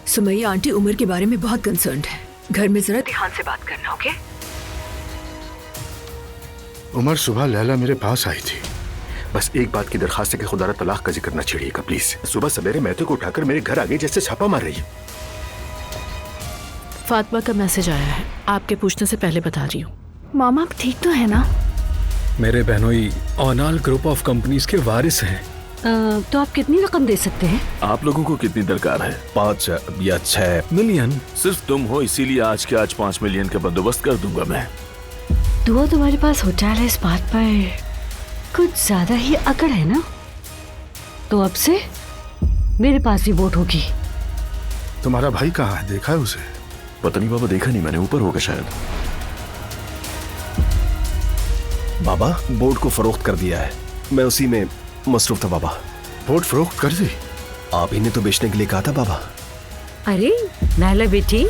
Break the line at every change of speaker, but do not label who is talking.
Sumaiya aunty Umar के बारे में बहुत कंसर्न्ड है। घर में जरा ध्यान से बात करना, ओके?
उमर सुबह लैला मेरे पास आई थी। बस एक बात की दरखास्त है कि खुदा तलाक का जिक्र न छेड़िएगा प्लीज। सुबह सवेरे महतो को उठाकर मेरे घर आगे जैसे छापा मार रही है।
फातिमा का मैसेज आया है, आपके पूछने से पहले बता रही हूँ।
मामा आप ठीक तो है ना?
मेरे बहनोई ओनाल ग्रुप ऑफ कंपनीज के वारिस हैं।
तो आप कितनी रकम दे सकते हैं?
आप लोगों को कितनी दरकार है?
5 या 6 मिलियन।
सिर्फ तुम हो इसीलिए आज के आज 5 मिलियन का बंदोबस्त कर दूंगा मैं।
तो तुम्हारे पास होटल है, इस बात पर कुछ ज्यादा ही अकड़ है ना? तो अब से मेरे पास ही वोट होगी।
तुम्हारा भाई कहाँ है? देखा है उसे?
पता नहीं बाबा, देखा नहीं मैंने, ऊपर होगा शायद।
बाबा बोर्ड को फरोख्त कर दिया है, मैं उसी में मसरूफ था बाबा।
बोर्ड फरोख्त कर दी?
आप ही ने तो बेचने के लिए कहा था बाबा।
अरे नाला बेटी,